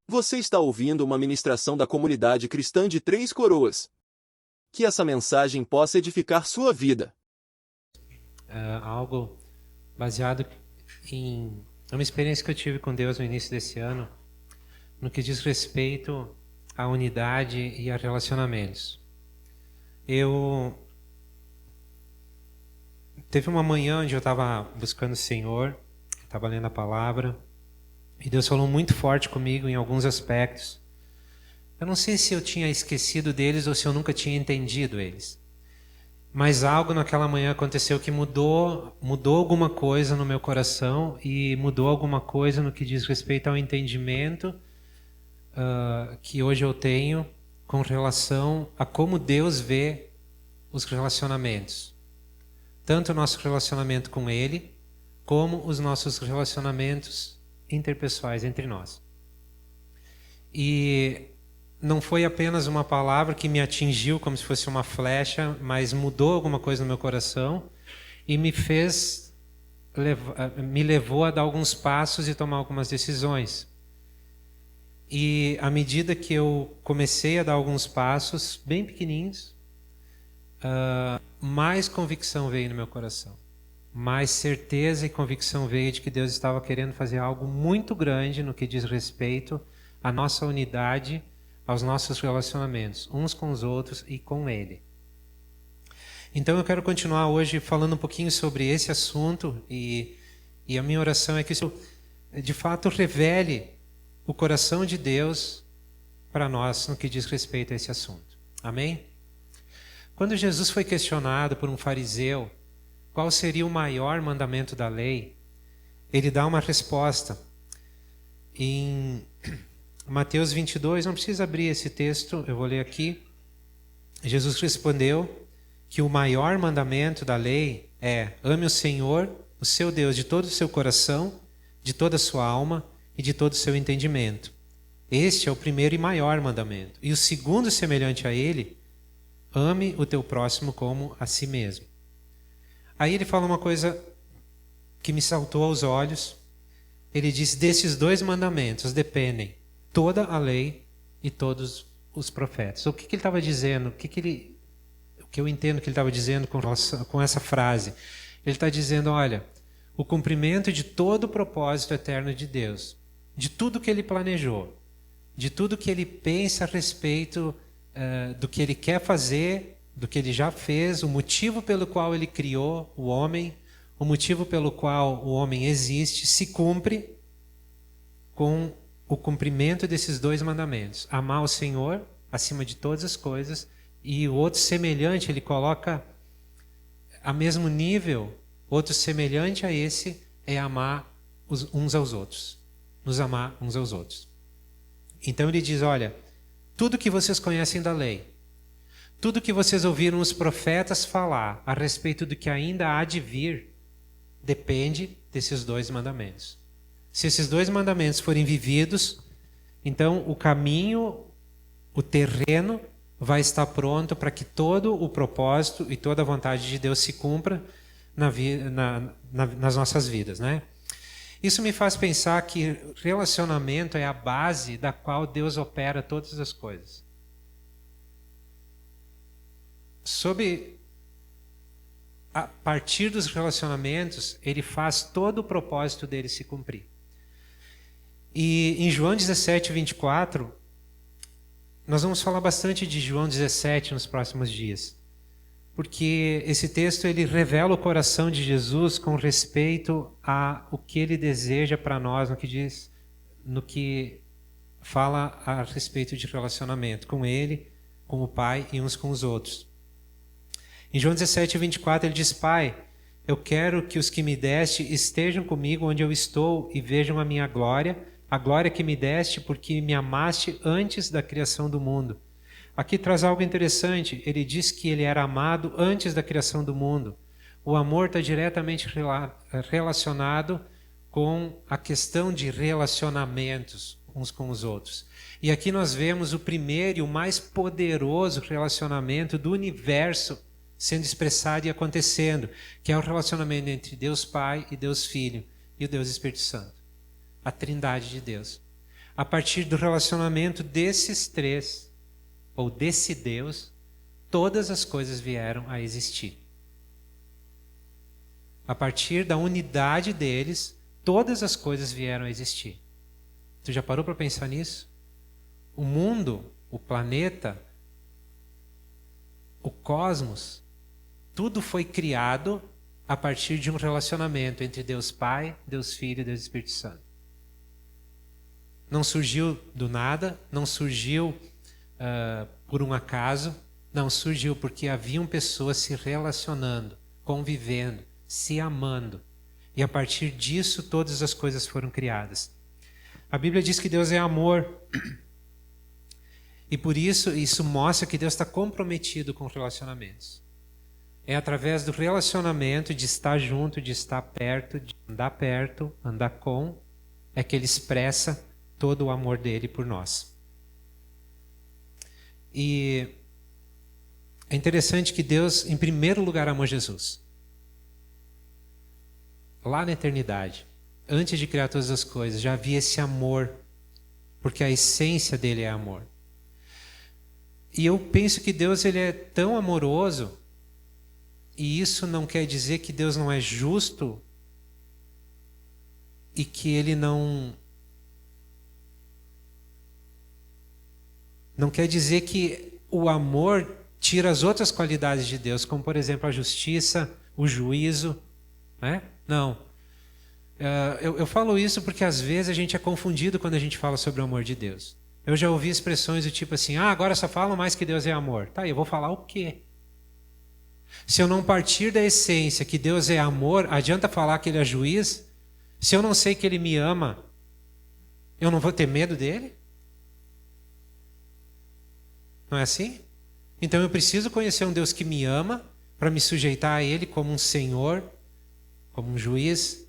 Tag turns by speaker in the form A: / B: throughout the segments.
A: Você está ouvindo uma ministração da comunidade cristã de Três Coroas. Que essa mensagem possa edificar sua vida.
B: Algo baseado em uma experiência que eu tive com Deus no início desse ano, no que diz respeito à unidade e a relacionamentos. Teve uma manhã onde eu estava buscando o Senhor, estava lendo a palavra, e Deus falou muito forte comigo em alguns aspectos. Eu não sei se eu tinha esquecido deles ou se eu nunca tinha entendido eles. Mas algo naquela manhã aconteceu que mudou alguma coisa no meu coração e mudou alguma coisa no que diz respeito ao entendimento que hoje eu tenho com relação a como Deus vê os relacionamentos. Tanto o nosso relacionamento com Ele, como os nossos relacionamentos interpessoais entre nós. E não foi apenas uma palavra que me atingiu como se fosse uma flecha, mas mudou alguma coisa no meu coração e me levou a dar alguns passos e tomar algumas decisões. E à medida que eu comecei a dar alguns passos, bem pequenininhos, mais convicção veio no meu coração. Mais certeza e convicção veio de que Deus estava querendo fazer algo muito grande no que diz respeito à nossa unidade, aos nossos relacionamentos, uns com os outros e com Ele. Então eu quero continuar hoje falando um pouquinho sobre esse assunto e a minha oração é que isso de fato revele o coração de Deus para nós no que diz respeito a esse assunto. Amém? Quando Jesus foi questionado por um fariseu qual seria o maior mandamento da lei, ele dá uma resposta. Em Mateus 22, não precisa abrir esse texto, eu vou ler aqui. Jesus respondeu que o maior mandamento da lei é: ame o Senhor, o seu Deus, de todo o seu coração, de toda a sua alma e de todo o seu entendimento. Este é o primeiro e maior mandamento. E o segundo, semelhante a ele: ame o teu próximo como a si mesmo. Aí ele fala uma coisa que me saltou aos olhos. Ele diz: desses dois mandamentos dependem toda a lei e todos os profetas. O que ele estava dizendo? O que eu entendo que ele estava dizendo com essa frase? Ele está dizendo: olha, o cumprimento de todo o propósito eterno de Deus, de tudo que Ele planejou, de tudo que Ele pensa a respeito do que Ele quer fazer, do que Ele já fez, o motivo pelo qual Ele criou o homem, o motivo pelo qual o homem existe, se cumpre com o cumprimento desses dois mandamentos: amar o Senhor acima de todas as coisas, e o outro semelhante, ele coloca a mesmo nível, outro semelhante a esse é amar uns aos outros, nos amar uns aos outros. Então ele diz: olha, tudo que vocês conhecem da lei, tudo que vocês ouviram os profetas falar a respeito do que ainda há de vir, depende desses dois mandamentos. Se esses dois mandamentos forem vividos, então o caminho, o terreno vai estar pronto para que todo o propósito e toda a vontade de Deus se cumpra nas nossas vidas, né? Isso me faz pensar que relacionamento é a base da qual Deus opera todas as coisas. A partir dos relacionamentos, Ele faz todo o propósito dele se cumprir. E em João 17, 24, nós vamos falar bastante de João 17 nos próximos dias, porque esse texto ele revela o coração de Jesus com respeito a o que Ele deseja para nós, no que fala a respeito de relacionamento com Ele, com o Pai e uns com os outros. Em João 17, 24, ele diz: Pai, eu quero que os que me deste estejam comigo onde eu estou e vejam a minha glória, a glória que me deste porque me amaste antes da criação do mundo. Aqui traz algo interessante. Ele diz que ele era amado antes da criação do mundo. O amor está diretamente relacionado com a questão de relacionamentos uns com os outros. E aqui nós vemos o primeiro e o mais poderoso relacionamento do universo sendo expressado e acontecendo, que é o relacionamento entre Deus Pai e Deus Filho. e o Deus Espírito Santo. A Trindade de Deus. A partir do relacionamento desses três, ou desse Deus, todas as coisas vieram a existir. A partir da unidade deles, todas as coisas vieram a existir. Tu já parou para pensar nisso? O mundo, o planeta, o cosmos, tudo foi criado a partir de um relacionamento entre Deus Pai, Deus Filho e Deus Espírito Santo. Não surgiu do nada, não surgiu por um acaso, não, surgiu porque haviam pessoas se relacionando, convivendo, se amando. E a partir disso todas as coisas foram criadas. A Bíblia diz que Deus é amor. E por isso mostra que Deus está comprometido com relacionamentos. É através do relacionamento, de estar junto, de estar perto, andar com, é que Ele expressa todo o amor dele por nós. E é interessante que Deus, em primeiro lugar, amou Jesus. Lá na eternidade, antes de criar todas as coisas, já havia esse amor, porque a essência dele é amor. E eu penso que Deus ele é tão amoroso, e isso não quer dizer que Deus não é justo e que ele não quer dizer que o amor tira as outras qualidades de Deus, como por exemplo a justiça, o juízo, né? Não. Eu falo isso porque às vezes a gente é confundido quando a gente fala sobre o amor de Deus. Eu já ouvi expressões do tipo assim, agora só falam mais que Deus é amor. Tá, eu vou falar o quê? Se eu não partir da essência que Deus é amor, adianta falar que Ele é juiz? Se eu não sei que Ele me ama, eu não vou ter medo dEle? Não é assim? Então eu preciso conhecer um Deus que me ama para me sujeitar a Ele como um Senhor, como um juiz,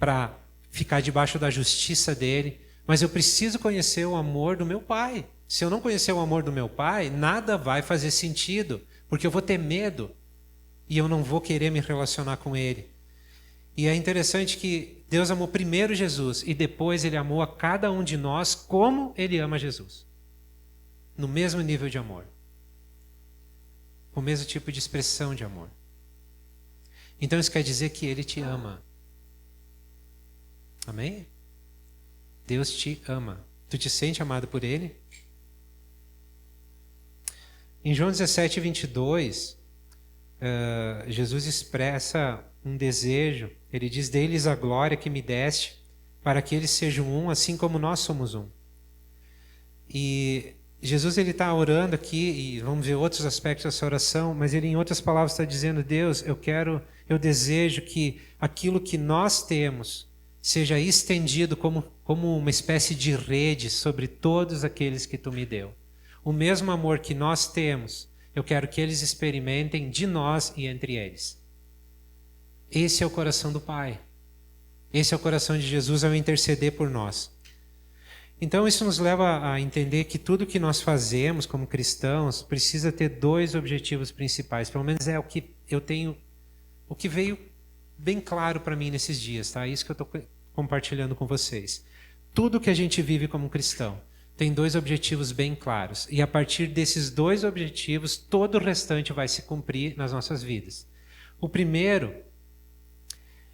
B: para ficar debaixo da justiça dEle. Mas eu preciso conhecer o amor do meu Pai. Se eu não conhecer o amor do meu Pai, nada vai fazer sentido, porque eu vou ter medo e eu não vou querer me relacionar com Ele. E é interessante que Deus amou primeiro Jesus e depois Ele amou a cada um de nós como Ele ama Jesus. No mesmo nível de amor. O mesmo tipo de expressão de amor. Então isso quer dizer que Ele te ama. Amém? Deus te ama. Tu te sente amado por Ele? Em João 17, 22, Jesus expressa um desejo. Ele diz, dei-lhes a glória que me deste, para que eles sejam um, assim como nós somos um. E Jesus ele está orando aqui, e vamos ver outros aspectos dessa oração, mas ele em outras palavras está dizendo, Deus, eu desejo que aquilo que nós temos seja estendido como uma espécie de rede sobre todos aqueles que tu me deu. O mesmo amor que nós temos, eu quero que eles experimentem de nós e entre eles. Esse é o coração do Pai. Esse é o coração de Jesus ao interceder por nós. Então isso nos leva a entender que tudo que nós fazemos como cristãos precisa ter dois objetivos principais. Pelo menos é o que eu tenho, o que veio bem claro para mim nesses dias, tá? Isso que eu estou compartilhando com vocês. Tudo que a gente vive como cristão tem dois objetivos bem claros. E a partir desses dois objetivos, todo o restante vai se cumprir nas nossas vidas. O primeiro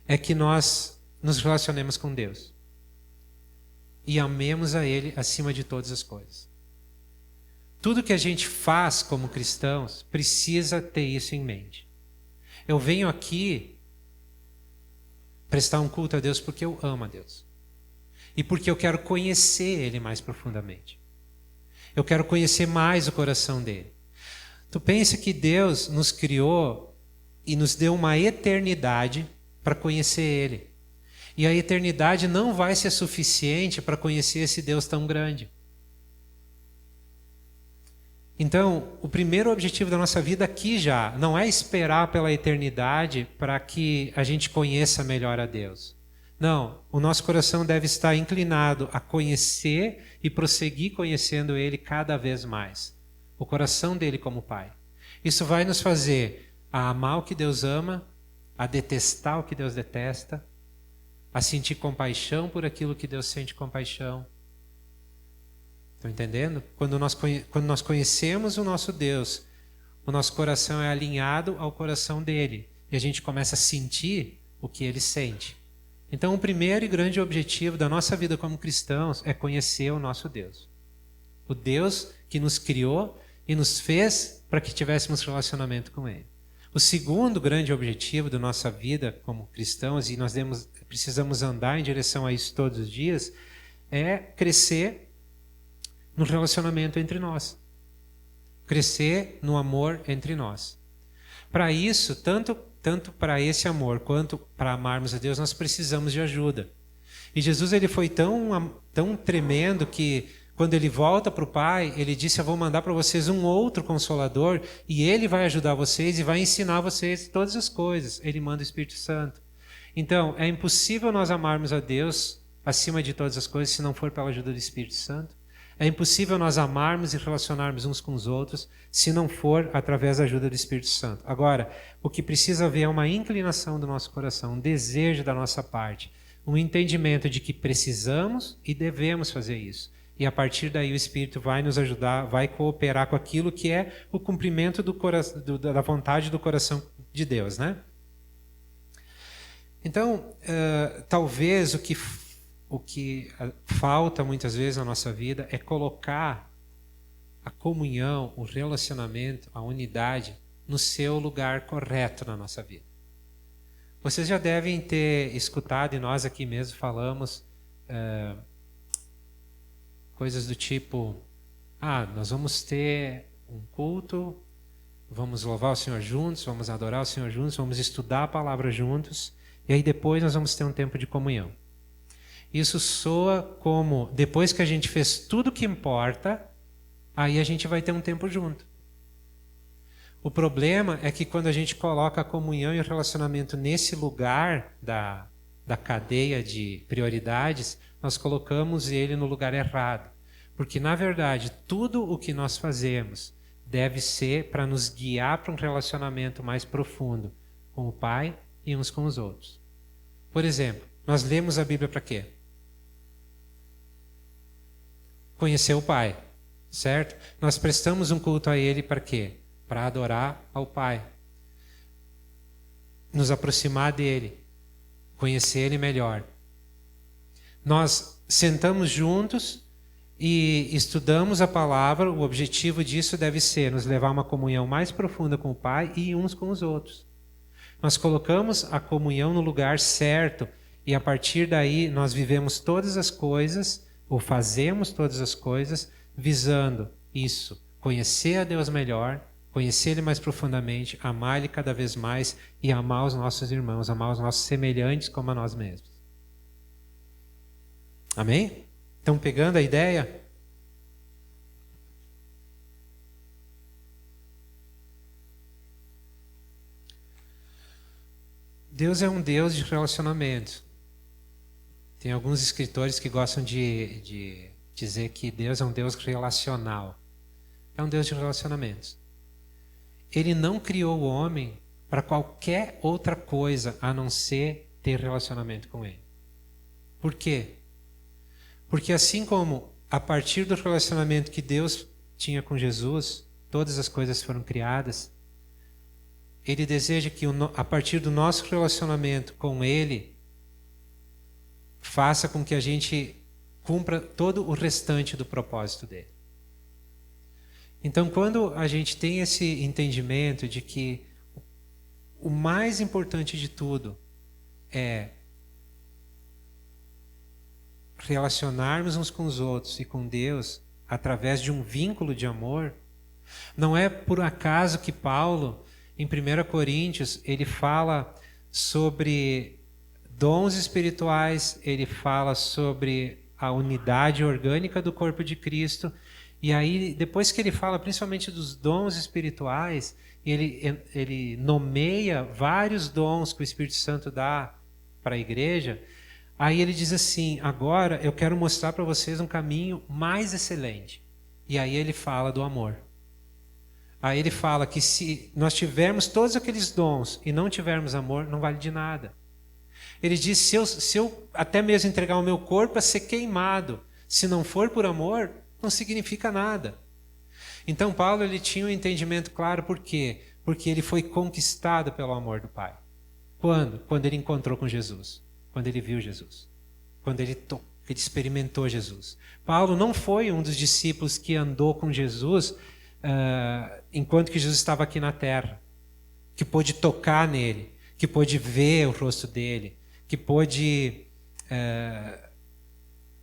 B: é que nós nos relacionemos com Deus. E amemos a Ele acima de todas as coisas. Tudo que a gente faz como cristãos precisa ter isso em mente. Eu venho aqui prestar um culto a Deus porque eu amo a Deus. E porque eu quero conhecer Ele mais profundamente. Eu quero conhecer mais o coração dEle. Tu pensa que Deus nos criou e nos deu uma eternidade para conhecer Ele. E a eternidade não vai ser suficiente para conhecer esse Deus tão grande. Então, o primeiro objetivo da nossa vida aqui já não é esperar pela eternidade para que a gente conheça melhor a Deus. Não, o nosso coração deve estar inclinado a conhecer e prosseguir conhecendo Ele cada vez mais. O coração dele como Pai. Isso vai nos fazer a amar o que Deus ama, a detestar o que Deus detesta, a sentir compaixão por aquilo que Deus sente compaixão. Estão entendendo? Quando nós conhecemos o nosso Deus, o nosso coração é alinhado ao coração dele. E a gente começa a sentir o que ele sente. Então, o primeiro e grande objetivo da nossa vida como cristãos é conhecer o nosso Deus. O Deus que nos criou e nos fez para que tivéssemos relacionamento com ele. O segundo grande objetivo da nossa vida como cristãos, e nós precisamos andar em direção a isso todos os dias, é crescer no relacionamento entre nós. Crescer no amor entre nós. Para isso, tanto para esse amor quanto para amarmos a Deus, nós precisamos de ajuda. E Jesus ele foi tão tremendo que quando ele volta para o Pai, ele disse: eu vou mandar para vocês um outro Consolador e ele vai ajudar vocês e vai ensinar vocês todas as coisas. Ele manda o Espírito Santo. Então, é impossível nós amarmos a Deus acima de todas as coisas se não for pela ajuda do Espírito Santo. É impossível nós amarmos e relacionarmos uns com os outros se não for através da ajuda do Espírito Santo. Agora, o que precisa haver é uma inclinação do nosso coração, um desejo da nossa parte, um entendimento de que precisamos e devemos fazer isso. E a partir daí o Espírito vai nos ajudar, vai cooperar com aquilo que é o cumprimento da vontade do coração de Deus, né? Então, talvez o que falta muitas vezes na nossa vida é colocar a comunhão, o relacionamento, a unidade no seu lugar correto na nossa vida. Vocês já devem ter escutado, e nós aqui mesmo falamos, coisas do tipo: nós vamos ter um culto, vamos louvar o Senhor juntos, vamos adorar o Senhor juntos, vamos estudar a palavra juntos, e aí depois nós vamos ter um tempo de comunhão. Isso soa como, depois que a gente fez tudo o que importa, aí a gente vai ter um tempo junto. O problema é que quando a gente coloca a comunhão e o relacionamento nesse lugar da cadeia de prioridades, nós colocamos ele no lugar errado. Porque, na verdade, tudo o que nós fazemos deve ser para nos guiar para um relacionamento mais profundo com o Pai e uns com os outros. Por exemplo, nós lemos a Bíblia para quê? Conhecer o Pai, certo? Nós prestamos um culto a Ele para quê? Para adorar ao Pai. Nos aproximar dEle. Conhecer Ele melhor. Nós sentamos juntos e estudamos a palavra. O objetivo disso deve ser nos levar a uma comunhão mais profunda com o Pai e uns com os outros. Nós colocamos a comunhão no lugar certo e a partir daí nós vivemos todas as coisas, ou fazemos todas as coisas, visando isso, conhecer a Deus melhor, conhecer Ele mais profundamente, amar Ele cada vez mais e amar os nossos irmãos, amar os nossos semelhantes como a nós mesmos. Amém? Estão pegando a ideia? Deus é um Deus de relacionamento. Tem alguns escritores que gostam de dizer que Deus é um Deus relacional. É um Deus de relacionamentos. Ele não criou o homem para qualquer outra coisa a não ser ter relacionamento com Ele. Por quê? Porque assim como a partir do relacionamento que Deus tinha com Jesus, todas as coisas foram criadas, Ele deseja que a partir do nosso relacionamento com Ele, faça com que a gente cumpra todo o restante do propósito dele. Então, quando a gente tem esse entendimento de que o mais importante de tudo é relacionarmos uns com os outros e com Deus através de um vínculo de amor, não é por acaso que Paulo, em 1 Coríntios, ele fala sobre dons espirituais, ele fala sobre a unidade orgânica do corpo de Cristo. E aí, depois que ele fala principalmente dos dons espirituais, ele nomeia vários dons que o Espírito Santo dá para a igreja. Aí ele diz assim: agora eu quero mostrar para vocês um caminho mais excelente. E aí ele fala do amor. Aí ele fala que se nós tivermos todos aqueles dons e não tivermos amor, não vale de nada. Ele diz, se eu até mesmo entregar o meu corpo a ser queimado, se não for por amor, não significa nada. Então Paulo ele tinha um entendimento claro, por quê? Porque ele foi conquistado pelo amor do Pai. Quando? Quando ele encontrou com Jesus. Quando ele viu Jesus. Quando ele experimentou Jesus. Paulo não foi um dos discípulos que andou com Jesus enquanto que Jesus estava aqui na terra. Que pôde tocar nele. Que pôde ver o rosto dele. Que pôde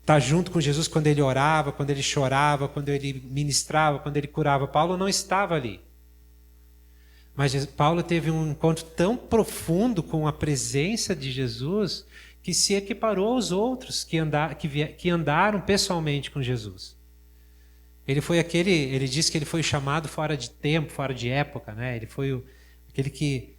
B: estar junto com Jesus quando ele orava, quando ele chorava, quando ele ministrava, quando ele curava. Paulo não estava ali. Mas Paulo teve um encontro tão profundo com a presença de Jesus que se equiparou aos outros que andaram pessoalmente com Jesus. Ele disse que ele foi chamado fora de tempo, fora de época, né? Ele foi aquele que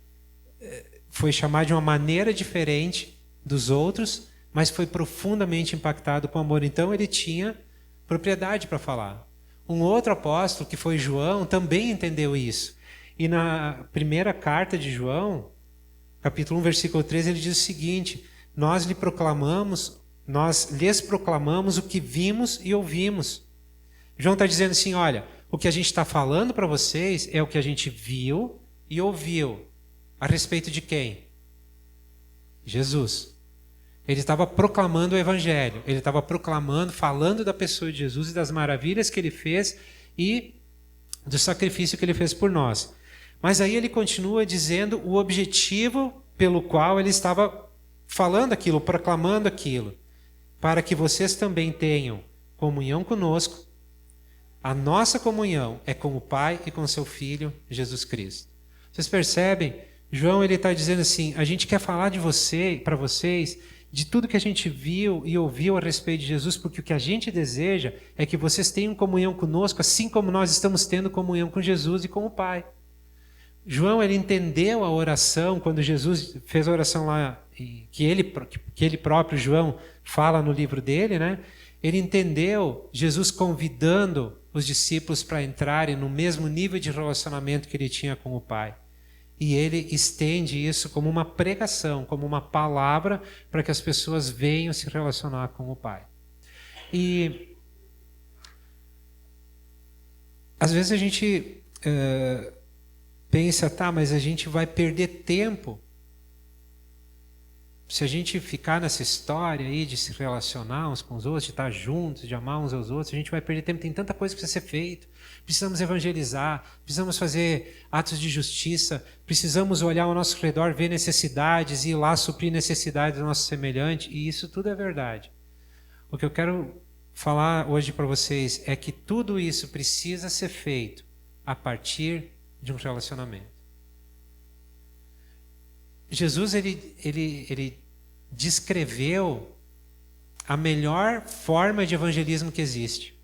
B: foi chamado de uma maneira diferente dos outros, mas foi profundamente impactado com amor. Então ele tinha propriedade para falar. Um outro apóstolo, que foi João, também entendeu isso. E na primeira carta de João, capítulo 1, versículo 13, ele diz o seguinte: nós lhes proclamamos o que vimos e ouvimos. João está dizendo assim, olha, o que a gente está falando para vocês é o que a gente viu e ouviu. A respeito de quem? Jesus. Ele estava proclamando o Evangelho. Ele estava proclamando, falando da pessoa de Jesus e das maravilhas que ele fez e do sacrifício que ele fez por nós. Mas aí ele continua dizendo o objetivo pelo qual ele estava falando aquilo, proclamando aquilo. Para que vocês também tenham comunhão conosco. A nossa comunhão é com o Pai e com seu Filho, Jesus Cristo. Vocês percebem? João ele está dizendo assim, a gente quer falar de para vocês, de tudo que a gente viu e ouviu a respeito de Jesus, porque o que a gente deseja é que vocês tenham comunhão conosco, assim como nós estamos tendo comunhão com Jesus e com o Pai. João ele entendeu a oração, quando Jesus fez a oração lá, que ele próprio, João, fala no livro dele, né? Ele entendeu Jesus convidando os discípulos para entrarem no mesmo nível de relacionamento que ele tinha com o Pai. E ele estende isso como uma pregação, como uma palavra para que as pessoas venham se relacionar com o Pai. E às vezes a gente pensa, tá, mas a gente vai perder tempo se a gente ficar nessa história aí de se relacionar uns com os outros, de estar juntos, de amar uns aos outros, a gente vai perder tempo. Tem tanta coisa que precisa ser feita. Precisamos evangelizar, precisamos fazer atos de justiça, precisamos olhar ao nosso redor, ver necessidades e ir lá suprir necessidades do nosso semelhante. E isso tudo é verdade. O que eu quero falar hoje para vocês é que tudo isso precisa ser feito a partir de um relacionamento. Jesus ele descreveu a melhor forma de evangelismo que existe.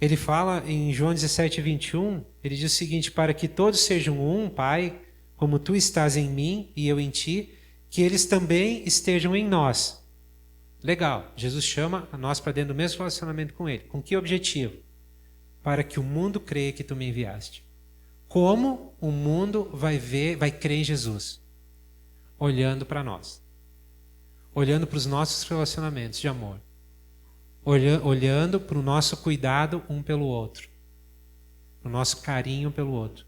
B: Ele fala em João 17, 21, ele diz o seguinte: para que todos sejam um, Pai, como tu estás em mim e eu em ti, que eles também estejam em nós. Legal, Jesus chama a nós para dentro do mesmo relacionamento com ele. Com que objetivo? Para que o mundo creia que tu me enviaste. Como o mundo vai crer em Jesus? Olhando para nós. Olhando para os nossos relacionamentos de amor. Olhando para o nosso cuidado um pelo outro. O nosso carinho pelo outro.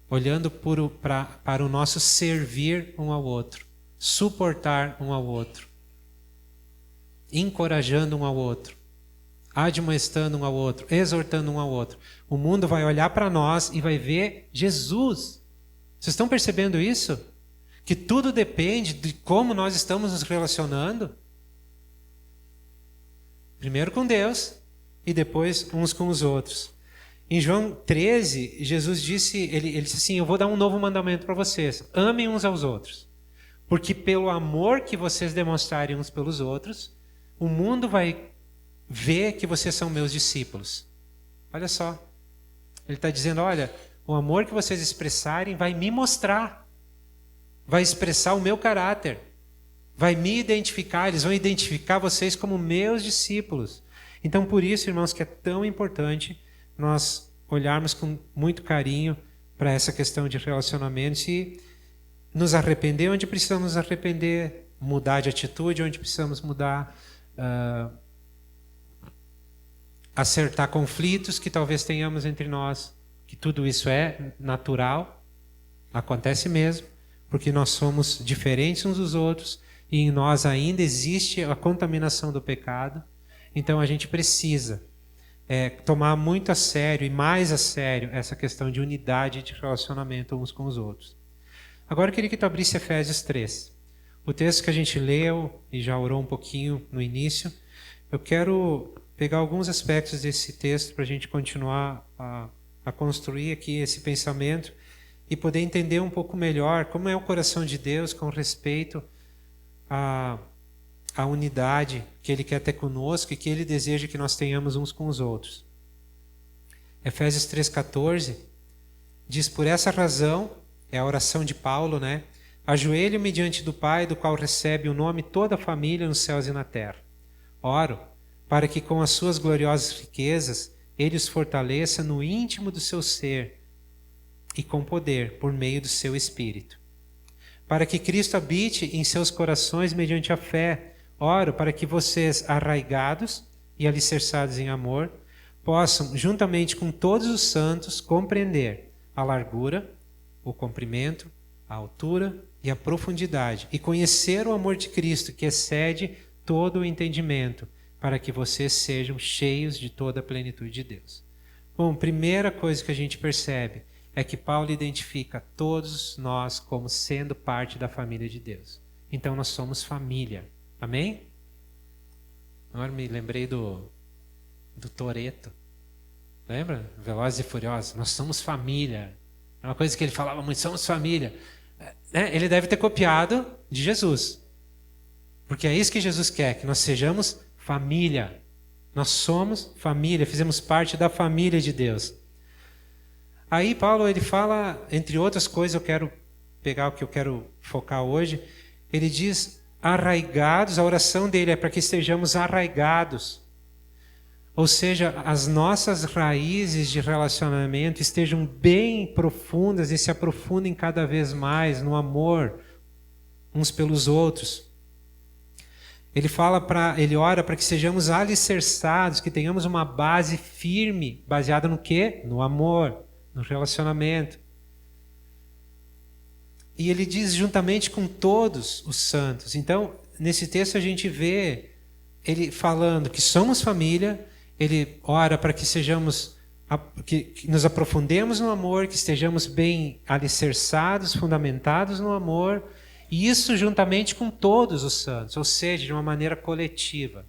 B: Olhando para o nosso servir um ao outro. Suportar um ao outro. Encorajando um ao outro. Admoestando um ao outro. Exortando um ao outro. O mundo vai olhar para nós e vai ver Jesus. Vocês estão percebendo isso? Que tudo depende de como nós estamos nos relacionando. Primeiro com Deus e depois uns com os outros. Em João 13, Jesus disse, ele disse assim, eu vou dar um novo mandamento para vocês. Amem uns aos outros. Porque pelo amor que vocês demonstrarem uns pelos outros, o mundo vai ver que vocês são meus discípulos. Olha só. Ele está dizendo, olha, o amor que vocês expressarem vai me mostrar. Vai expressar o meu caráter. Vai me identificar, eles vão identificar vocês como meus discípulos. Então, por isso, irmãos, que é tão importante nós olharmos com muito carinho para essa questão de relacionamentos. E nos arrepender onde precisamos nos arrepender, mudar de atitude onde precisamos mudar, acertar conflitos que talvez tenhamos entre nós, que tudo isso é natural, acontece mesmo, porque nós somos diferentes uns dos outros e em nós ainda existe a contaminação do pecado. Então a gente precisa tomar muito a sério e mais a sério essa questão de unidade de relacionamento uns com os outros. Agora eu queria que tu abrisse Efésios 3. O texto que a gente leu e já orou um pouquinho no início, eu quero pegar alguns aspectos desse texto para a gente continuar a construir aqui esse pensamento e poder entender um pouco melhor como é o coração de Deus com respeito à unidade que Ele quer ter conosco e que Ele deseja que nós tenhamos uns com os outros. Efésios 3,14 diz: por essa razão, é a oração de Paulo, né? Ajoelho-me diante do Pai, do qual recebe o nome toda a família nos céus e na terra. Oro para que com as suas gloriosas riquezas Ele os fortaleça no íntimo do seu ser e com poder por meio do seu Espírito. Para que Cristo habite em seus corações mediante a fé. Oro para que vocês, arraigados e alicerçados em amor, possam, juntamente com todos os santos, compreender a largura, o comprimento, a altura e a profundidade, e conhecer o amor de Cristo, que excede todo o entendimento, para que vocês sejam cheios de toda a plenitude de Deus. Bom, primeira coisa que a gente percebe é que Paulo identifica todos nós como sendo parte da família de Deus. Então nós somos família. Amém? Agora me lembrei do Toretto. Lembra? Velozes e Furiosos. Nós somos família. É uma coisa que ele falava muito, somos família. Ele deve ter copiado de Jesus. Porque é isso que Jesus quer, que nós sejamos família. Nós somos família, fizemos parte da família de Deus. Aí Paulo, ele fala, entre outras coisas, eu quero pegar o que eu quero focar hoje, ele diz arraigados, a oração dele é para que estejamos arraigados. Ou seja, as nossas raízes de relacionamento estejam bem profundas e se aprofundem cada vez mais no amor uns pelos outros. Ele ora para que sejamos alicerçados, que tenhamos uma base firme, baseada no quê? No amor, no relacionamento. E ele diz juntamente com todos os santos. Então, nesse texto a gente vê ele falando que somos família. Ele ora para que sejamos, que nos aprofundemos no amor, que estejamos bem alicerçados, fundamentados no amor, e isso juntamente com todos os santos, ou seja, de uma maneira coletiva.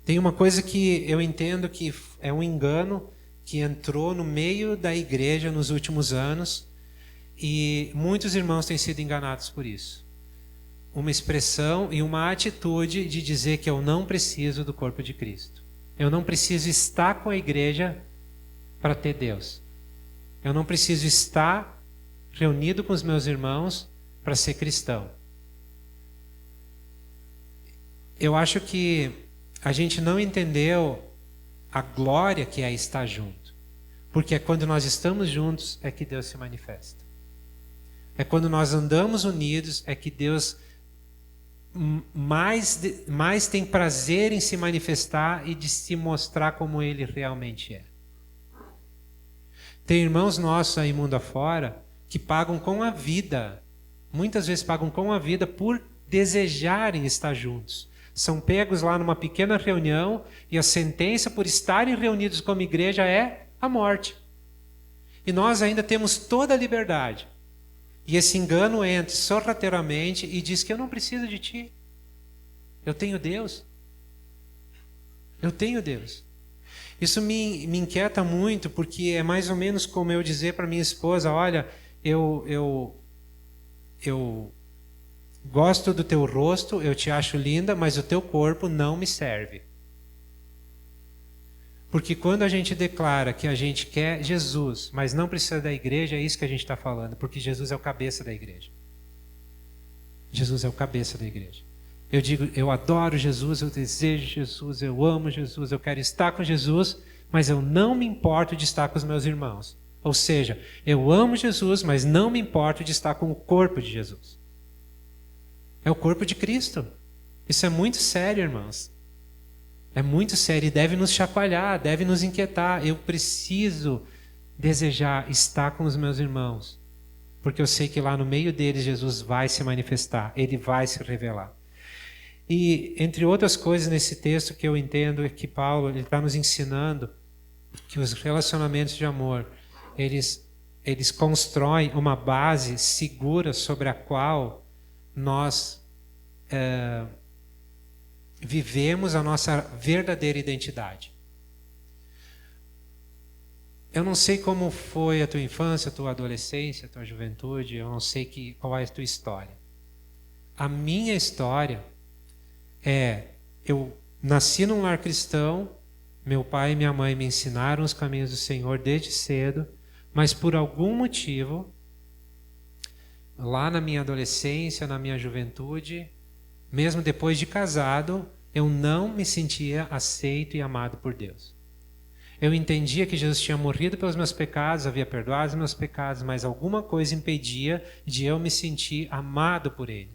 B: Tem uma coisa que eu entendo que é um engano que entrou no meio da igreja nos últimos anos, e muitos irmãos têm sido enganados por isso. Uma expressão e uma atitude de dizer que eu não preciso do corpo de Cristo. Eu não preciso estar com a igreja para ter Deus. Eu não preciso estar reunido com os meus irmãos para ser cristão. Eu acho que a gente não entendeu a glória que é estar junto. Porque é quando nós estamos juntos é que Deus se manifesta. É quando nós andamos unidos é que Deus mais tem prazer em se manifestar e de se mostrar como Ele realmente é. Tem irmãos nossos aí mundo afora que pagam com a vida, muitas vezes pagam com a vida por desejarem estar juntos. São pegos lá numa pequena reunião e a sentença por estarem reunidos como igreja é a morte. E nós ainda temos toda a liberdade. E esse engano entra sorrateiramente e diz que eu não preciso de ti. Eu tenho Deus. Eu tenho Deus. Isso me inquieta muito, porque é mais ou menos como eu dizer para minha esposa, olha, eu gosto do teu rosto, eu te acho linda, mas o teu corpo não me serve. Porque quando a gente declara que a gente quer Jesus, mas não precisa da igreja, é isso que a gente está falando, porque Jesus é o cabeça da igreja. Jesus é o cabeça da igreja. Eu digo, eu adoro Jesus, eu desejo Jesus, eu amo Jesus, eu quero estar com Jesus, mas eu não me importo de estar com os meus irmãos. Ou seja, eu amo Jesus, mas não me importo de estar com o corpo de Jesus. É o corpo de Cristo. Isso é muito sério, irmãos. É muito sério e deve nos chacoalhar, deve nos inquietar. Eu preciso desejar estar com os meus irmãos, porque eu sei que lá no meio deles Jesus vai se manifestar, Ele vai se revelar. E, entre outras coisas, nesse texto que eu entendo é que Paulo está nos ensinando que os relacionamentos de amor, eles constroem uma base segura sobre a qual nós vivemos a nossa verdadeira identidade. Eu não sei como foi a tua infância, a tua adolescência, a tua juventude, eu não sei qual é a tua história. A minha história eu nasci num lar cristão, meu pai e minha mãe me ensinaram os caminhos do Senhor desde cedo, mas por algum motivo, lá na minha adolescência, na minha juventude, mesmo depois de casado, eu não me sentia aceito e amado por Deus. Eu entendia que Jesus tinha morrido pelos meus pecados, havia perdoado os meus pecados, mas alguma coisa impedia de eu me sentir amado por Ele.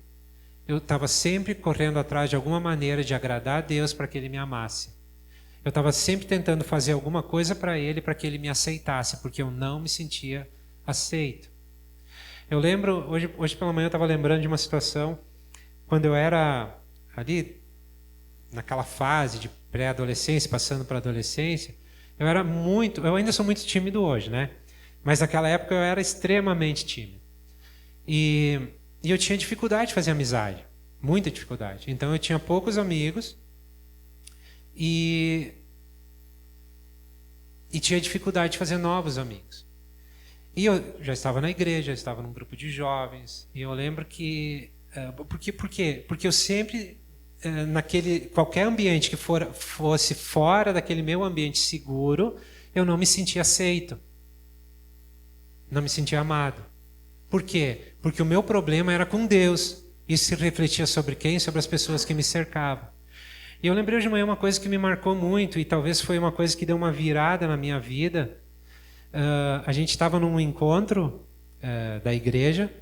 B: Eu estava sempre correndo atrás de alguma maneira de agradar a Deus para que Ele me amasse. Eu estava sempre tentando fazer alguma coisa para Ele, para que Ele me aceitasse, porque eu não me sentia aceito. Eu lembro, hoje pela manhã eu estava lembrando de uma situação, quando eu era ali, naquela fase de pré-adolescência, passando para a adolescência, eu ainda sou muito tímido hoje, né? Mas naquela época eu era extremamente tímido. E eu tinha dificuldade de fazer amizade, muita dificuldade. Então eu tinha poucos amigos e tinha dificuldade de fazer novos amigos. E eu já estava na igreja, já estava num grupo de jovens, e eu lembro que... Por quê? Porque eu sempre... qualquer ambiente que fosse fora daquele meu ambiente seguro, eu não me sentia aceito, não me sentia amado. Por quê? Porque o meu problema era com Deus. Isso se refletia sobre quem? Sobre as pessoas que me cercavam. E eu lembrei de manhã uma coisa que me marcou muito, e talvez foi uma coisa que deu uma virada na minha vida. A gente estava num encontro da igreja,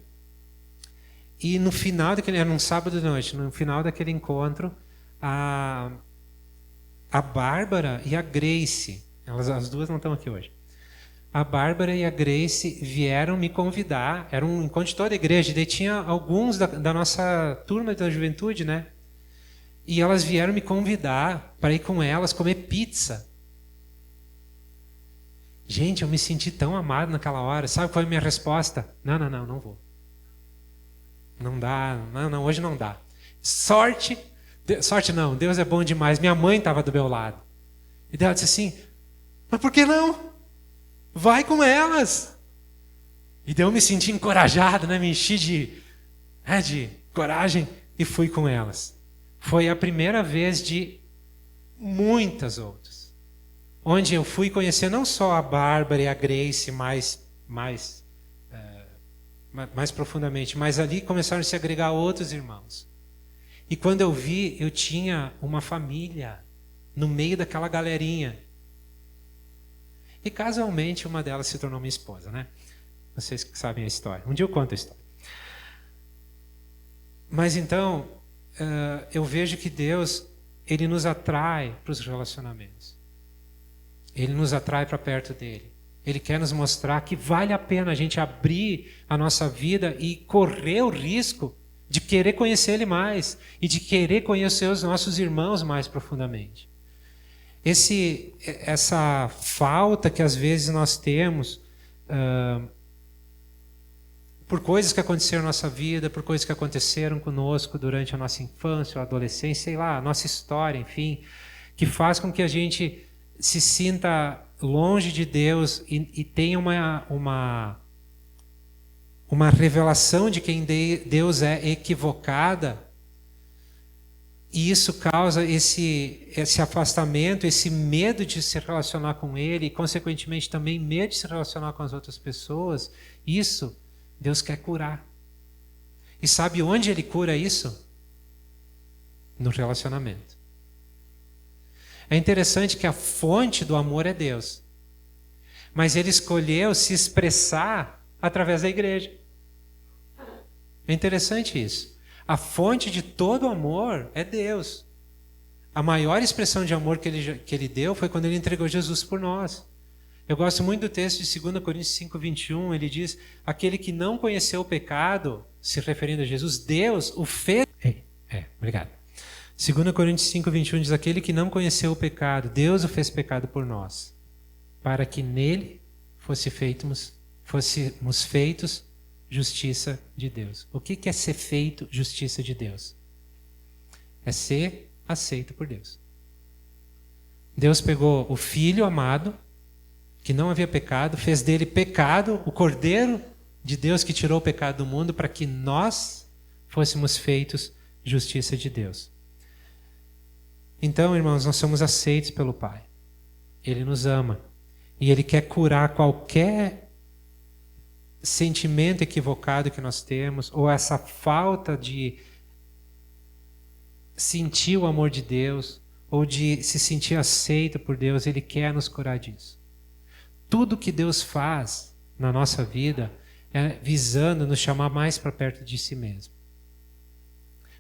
B: e no final daquele, era um sábado de noite, no final daquele encontro, a Bárbara e a Grace, as duas não estão aqui hoje, a Bárbara e a Grace vieram me convidar, era um encontro de toda a igreja, daí tinha alguns da nossa turma da juventude, né? E elas vieram me convidar para ir com elas comer pizza. Gente, eu me senti tão amado naquela hora. Sabe qual foi a minha resposta? Não vou. Não dá, não, hoje não dá. Sorte não, Deus é bom demais. Minha mãe estava do meu lado. E ela disse assim, mas por que não? Vai com elas. E daí eu me senti encorajado, né? Me enchi de coragem e fui com elas. Foi a primeira vez de muitas outras. Onde eu fui conhecer não só a Bárbara e a Grace mais profundamente, mas ali começaram a se agregar outros irmãos. E quando eu vi, eu tinha uma família no meio daquela galerinha. E casualmente uma delas se tornou minha esposa, né? Vocês que sabem a história. Um dia eu conto a história. Mas então, eu vejo que Deus, Ele nos atrai para os relacionamentos. Ele nos atrai para perto dEle. Ele quer nos mostrar que vale a pena a gente abrir a nossa vida e correr o risco de querer conhecer Ele mais e de querer conhecer os nossos irmãos mais profundamente. Essa falta que às vezes nós temos por coisas que aconteceram na nossa vida, por coisas que aconteceram conosco durante a nossa infância ou adolescência, sei lá, a nossa história, enfim, que faz com que a gente se sinta longe de Deus e tenha uma revelação de quem Deus é equivocada, e isso causa esse afastamento, esse medo de se relacionar com Ele, e consequentemente também medo de se relacionar com as outras pessoas. Isso Deus quer curar. E sabe onde Ele cura isso? No relacionamento. É interessante que a fonte do amor é Deus. mas ele escolheu se expressar através da igreja. É interessante isso. A fonte de todo amor é Deus. A maior expressão de amor que ele deu foi quando ele entregou Jesus por nós. Eu gosto muito do texto de 2 Coríntios 5:21, ele diz: aquele que não conheceu o pecado, se referindo a Jesus, Deus o fez... Obrigado. 2 Coríntios 5:21 diz: aquele que não conheceu o pecado, Deus o fez pecado por nós, para que nele fôssemos feitos justiça de Deus. O que é ser feito justiça de Deus? É ser aceito por Deus. Deus pegou o Filho amado, que não havia pecado, fez dele pecado, o Cordeiro de Deus que tirou o pecado do mundo, para que nós fôssemos feitos justiça de Deus. Então, irmãos, nós somos aceitos pelo Pai. Ele nos ama. E Ele quer curar qualquer sentimento equivocado que nós temos, ou essa falta de sentir o amor de Deus, ou de se sentir aceito por Deus. Ele quer nos curar disso. Tudo que Deus faz na nossa vida é visando nos chamar mais para perto de si mesmo.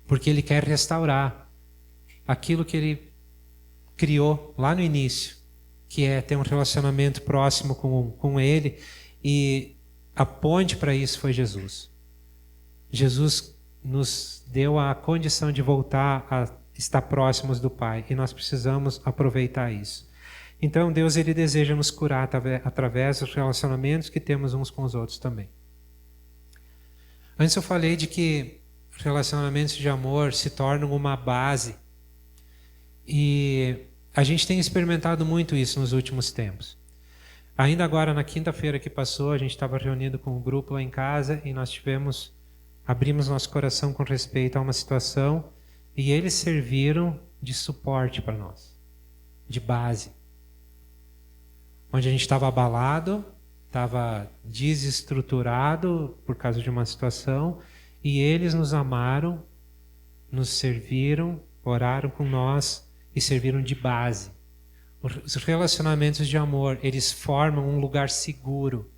B: Porque Ele quer restaurar aquilo que Ele criou lá no início, que é ter um relacionamento próximo com Ele, e a ponte para isso foi Jesus. Jesus nos deu a condição de voltar a estar próximos do Pai, e nós precisamos aproveitar isso. Então Deus, Ele deseja nos curar através dos relacionamentos que temos uns com os outros também. Antes eu falei de que relacionamentos de amor se tornam uma base, e a gente tem experimentado muito isso nos últimos tempos. Ainda agora, na quinta-feira que passou, a gente estava reunido com o grupo lá em casa, e nós abrimos nosso coração com respeito a uma situação, e eles serviram de suporte para nós, de base. Onde a gente estava abalado, estava desestruturado por causa de uma situação, e eles nos amaram, nos serviram, oraram com nós e serviram de base. Os relacionamentos de amor, eles formam um lugar seguro.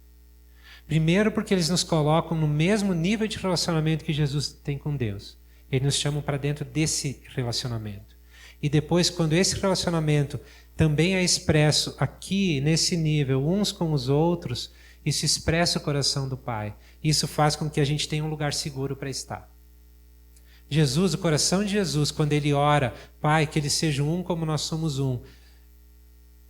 B: Primeiro porque eles nos colocam no mesmo nível de relacionamento que Jesus tem com Deus. Eles nos chamam para dentro desse relacionamento. E depois, quando esse relacionamento também é expresso aqui, nesse nível, uns com os outros, isso expressa o coração do Pai. Isso faz com que a gente tenha um lugar seguro para estar. Jesus, o coração de Jesus, quando Ele ora, Pai, que eles sejam um como nós somos um,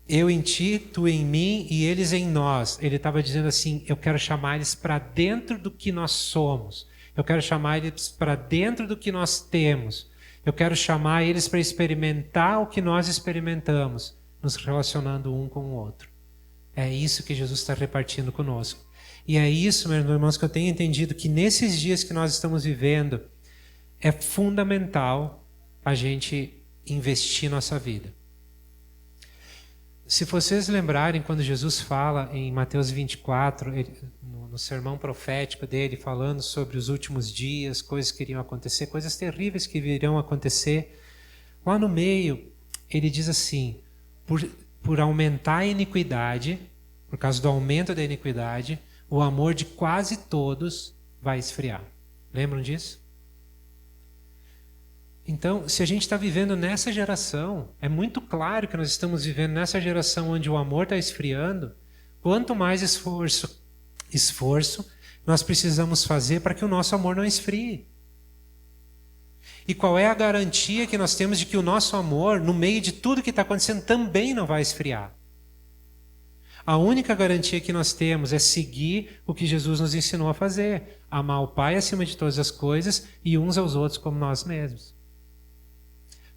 B: eu em ti, tu em mim e eles em nós. Ele estava dizendo assim, eu quero chamar eles para dentro do que nós somos. Eu quero chamar eles para dentro do que nós temos. Eu quero chamar eles para experimentar o que nós experimentamos, nos relacionando um com o outro. É isso que Jesus está repartindo conosco. E é isso, meus irmãos, que eu tenho entendido, que nesses dias que nós estamos vivendo, é fundamental a gente investir nossa vida. Se vocês lembrarem, quando Jesus fala em Mateus 24, no sermão profético dele, falando sobre os últimos dias, coisas que iriam acontecer, coisas terríveis que virão acontecer, lá no meio, ele diz assim, por aumentar a iniquidade, por causa do aumento da iniquidade, o amor de quase todos vai esfriar. Lembram disso? Então, se a gente está vivendo nessa geração, é muito claro que nós estamos vivendo nessa geração onde o amor está esfriando. Quanto mais esforço nós precisamos fazer para que o nosso amor não esfrie. E qual é a garantia que nós temos de que o nosso amor, no meio de tudo que está acontecendo, também não vai esfriar? A única garantia que nós temos é seguir o que Jesus nos ensinou a fazer. Amar o Pai acima de todas as coisas e uns aos outros como nós mesmos.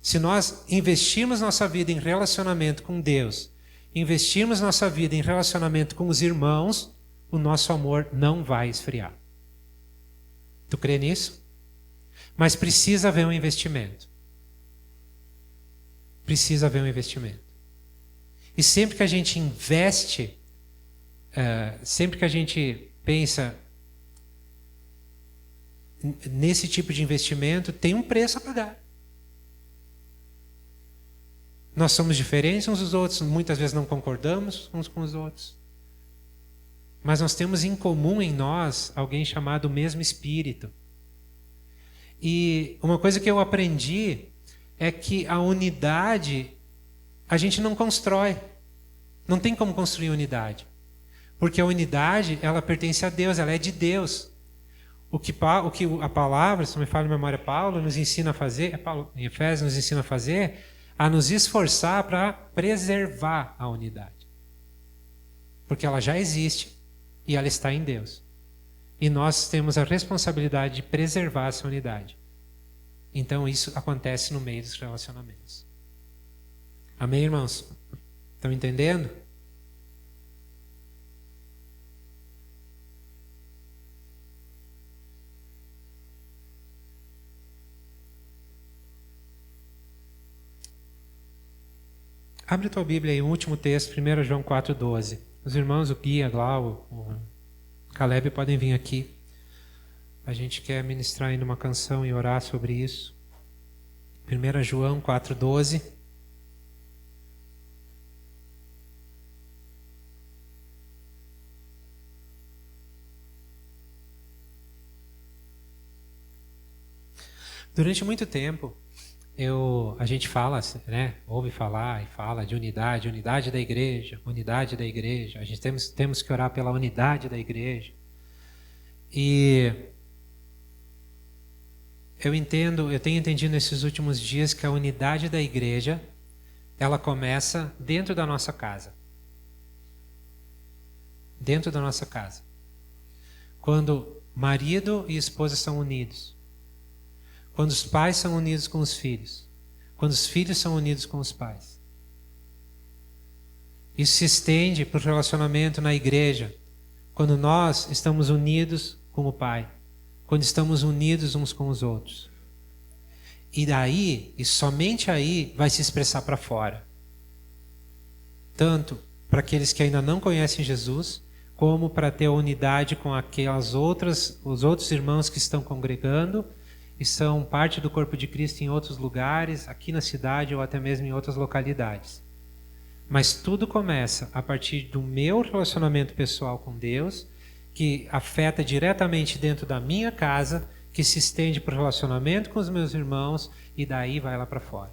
B: Se nós investirmos nossa vida em relacionamento com Deus, investirmos nossa vida em relacionamento com os irmãos, o nosso amor não vai esfriar. Tu crê nisso? Mas precisa haver um investimento. Precisa haver um investimento. E sempre que a gente investe, sempre que a gente pensa nesse tipo de investimento, tem um preço a pagar. Nós somos diferentes uns dos outros, muitas vezes não concordamos uns com os outros. mas nós temos em comum em nós alguém chamado mesmo Espírito. E uma coisa que eu aprendi é que a unidade a gente não constrói. Não tem como construir unidade. Porque a unidade, ela pertence a Deus, ela é de Deus. O que a palavra, se não me falha a memória, Paulo nos ensina a fazer, Paulo em Efésios nos ensina a fazer, a nos esforçar para preservar a unidade. Porque ela já existe e ela está em Deus. E nós temos a responsabilidade de preservar essa unidade. Então isso acontece no meio dos relacionamentos. Amém, irmãos? Estão entendendo? Abre tua Bíblia aí, o último texto, 1 João 4,12. Os irmãos, o Gui, a Glau, o Caleb podem vir aqui. A gente quer ministrar ainda uma canção e orar sobre isso. 1 João 4,12. Durante muito tempo, a gente fala, né, ouve falar e fala de unidade da igreja, unidade da igreja. A gente temos que orar pela unidade da igreja. E eu tenho entendido nesses últimos dias que a unidade da igreja, ela começa dentro da nossa casa. Dentro da nossa casa. Quando marido e esposa são unidos. Quando os pais são unidos com os filhos. Quando os filhos são unidos com os pais. Isso se estende para o relacionamento na igreja. Quando nós estamos unidos com o Pai. Quando estamos unidos uns com os outros. E daí, e somente aí, vai se expressar para fora. Tanto para aqueles que ainda não conhecem Jesus, como para ter unidade com os outros irmãos que estão congregando e são parte do corpo de Cristo em outros lugares, aqui na cidade ou até mesmo em outras localidades. Mas tudo começa a partir do meu relacionamento pessoal com Deus, que afeta diretamente dentro da minha casa, que se estende para o relacionamento com os meus irmãos e daí vai lá para fora.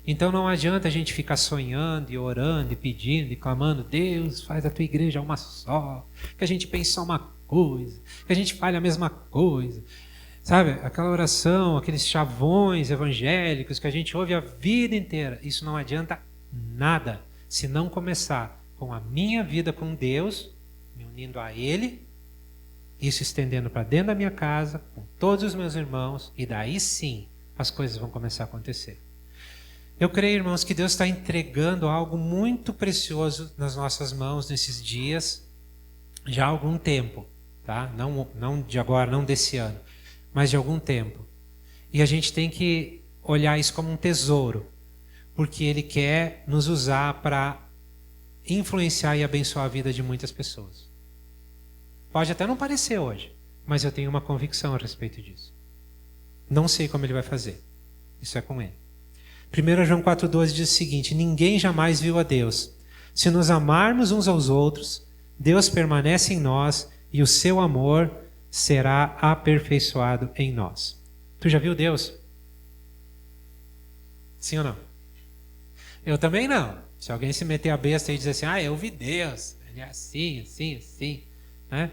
B: Então não adianta a gente ficar sonhando e orando e pedindo e clamando: Deus, faz a tua igreja uma só, que a gente pense só uma coisa, que a gente fale a mesma coisa. Sabe, aquela oração, aqueles chavões evangélicos que a gente ouve a vida inteira, isso não adianta nada se não começar com a minha vida com Deus, me unindo a Ele, isso estendendo para dentro da minha casa, com todos os meus irmãos, e daí sim as coisas vão começar a acontecer. Eu creio, irmãos, que Deus está entregando algo muito precioso nas nossas mãos nesses dias, já há algum tempo, tá? Não de agora, não desse ano, mas de algum tempo. E a gente tem que olhar isso como um tesouro, porque Ele quer nos usar para influenciar e abençoar a vida de muitas pessoas. Pode até não parecer hoje, mas eu tenho uma convicção a respeito disso. Não sei como Ele vai fazer. Isso é com Ele. 1 João 4,12 diz o seguinte: ninguém jamais viu a Deus. Se nos amarmos uns aos outros, Deus permanece em nós e o seu amor será aperfeiçoado em nós. Tu já viu Deus? Sim ou não? Eu também não. Se alguém se meter a besta e dizer assim: eu vi Deus, ele é assim, assim, assim, né?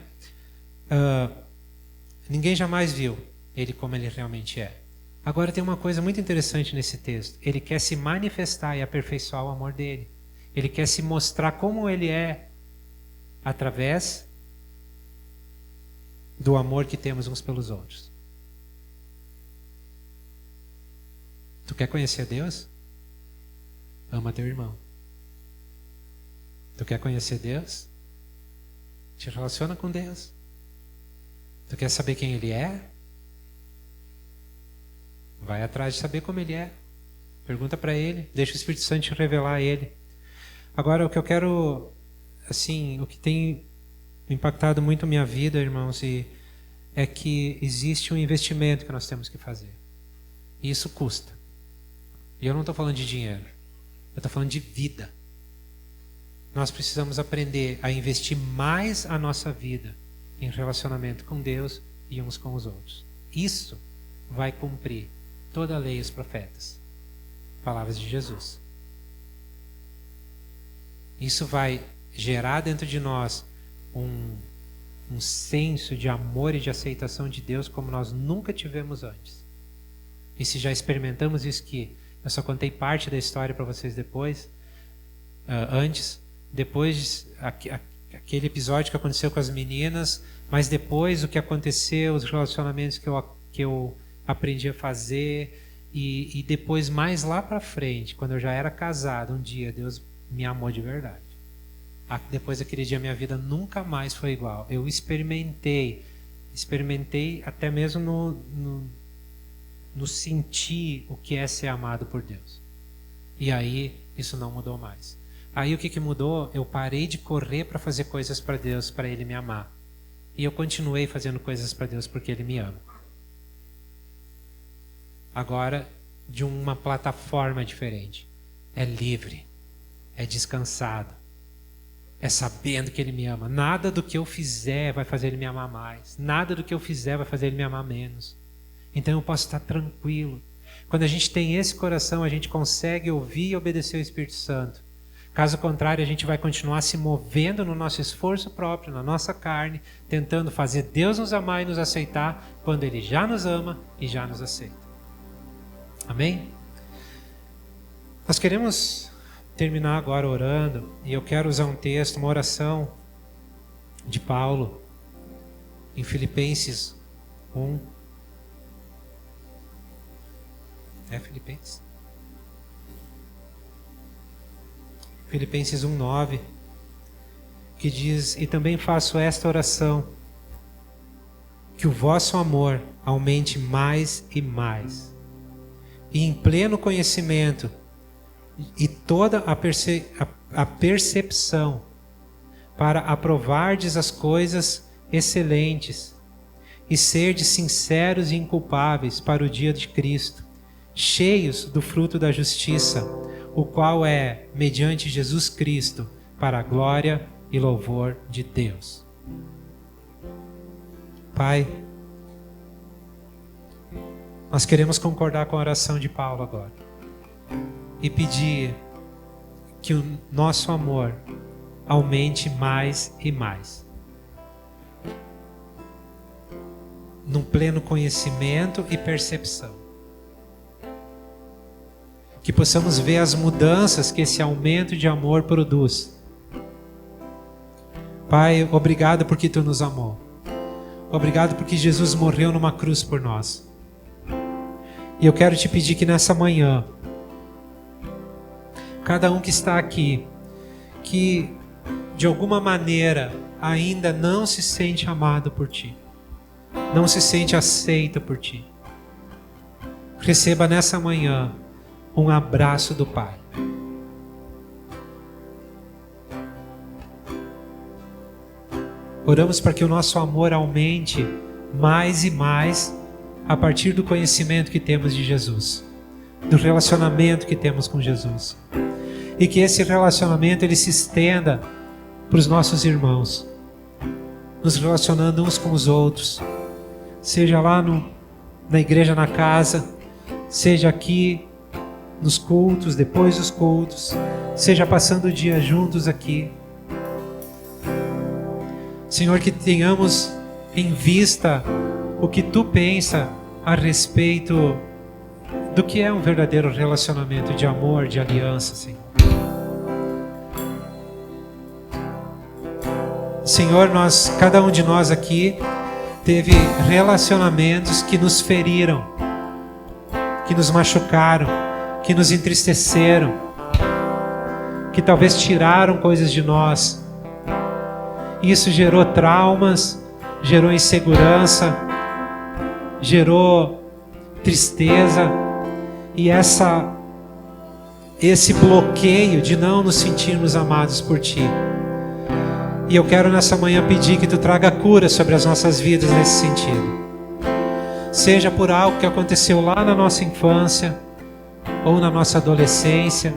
B: Ninguém jamais viu Ele como Ele realmente é. Agora tem uma coisa muito interessante nesse texto. Ele quer se manifestar e aperfeiçoar o amor dele. Ele quer se mostrar como Ele é através do amor que temos uns pelos outros. Tu quer conhecer Deus? Ama teu irmão. Tu quer conhecer Deus? Te relaciona com Deus. Tu quer saber quem Ele é? Vai atrás de saber como Ele é. Pergunta para Ele. Deixa o Espírito Santo te revelar a Ele. Agora, o que eu quero, assim, o que tem impactado muito a minha vida, irmãos, é que existe um investimento que nós temos que fazer. E isso custa. E eu não estou falando de dinheiro. Eu estou falando de vida. nós precisamos aprender a investir mais a nossa vida em relacionamento com Deus e uns com os outros. Isso vai cumprir toda a lei e os profetas. Palavras de Jesus. Isso vai gerar dentro de nós um senso de amor e de aceitação de Deus como nós nunca tivemos antes. E se já experimentamos isso, que eu só contei parte da história para vocês depois, depois aquele episódio que aconteceu com as meninas, mas depois o que aconteceu, os relacionamentos que eu aprendi a fazer, e depois mais lá para frente, quando eu já era casado, um dia Deus me amou de verdade. Depois daquele dia minha vida nunca mais foi igual. Eu experimentei até mesmo no sentir o que é ser amado por Deus. E aí isso não mudou mais. Aí o que mudou? Eu parei de correr para fazer coisas para Deus, para Ele me amar. E eu continuei fazendo coisas para Deus porque Ele me ama. Agora, de uma plataforma diferente. É livre. É descansado. É sabendo que Ele me ama. Nada do que eu fizer vai fazer Ele me amar mais. Nada do que eu fizer vai fazer Ele me amar menos. Então eu posso estar tranquilo. Quando a gente tem esse coração, a gente consegue ouvir e obedecer o Espírito Santo. Caso contrário, a gente vai continuar se movendo no nosso esforço próprio, na nossa carne, tentando fazer Deus nos amar e nos aceitar, quando Ele já nos ama e já nos aceita. Amém? Nós queremos terminar agora orando, e eu quero usar um texto, uma oração de Paulo, em Filipenses 1. Filipenses 1:9, que diz: e também faço esta oração, que o vosso amor aumente mais e mais, e em pleno conhecimento e toda a percepção, para aprovardes as coisas excelentes e serdes sinceros e inculpáveis para o dia de Cristo, cheios do fruto da justiça, o qual é, mediante Jesus Cristo, para a glória e louvor de Deus. Pai, nós queremos concordar com a oração de Paulo agora e pedir que o nosso amor aumente mais e mais, num pleno conhecimento e percepção. Que possamos ver as mudanças que esse aumento de amor produz. Pai, obrigado porque Tu nos amou. Obrigado porque Jesus morreu numa cruz por nós. E eu quero Te pedir que nessa manhã, cada um que está aqui, que de alguma maneira ainda não se sente amado por Ti, não se sente aceito por Ti, receba nessa manhã um abraço do Pai. Oramos para que o nosso amor aumente mais e mais a partir do conhecimento que temos de Jesus, do relacionamento que temos com Jesus. E que esse relacionamento ele se estenda para os nossos irmãos, nos relacionando uns com os outros, seja lá na igreja, na casa, seja aqui nos cultos, depois dos cultos, seja passando o dia juntos aqui. Senhor, que tenhamos em vista o que Tu pensa a respeito do que é um verdadeiro relacionamento de amor, de aliança, Senhor. Senhor, cada um de nós aqui teve relacionamentos que nos feriram, que nos machucaram, que nos entristeceram, que talvez tiraram coisas de nós. Isso gerou traumas, gerou insegurança, gerou tristeza e esse bloqueio de não nos sentirmos amados por Ti. E eu quero nessa manhã pedir que Tu traga cura sobre as nossas vidas nesse sentido. Seja por algo que aconteceu lá na nossa infância, ou na nossa adolescência,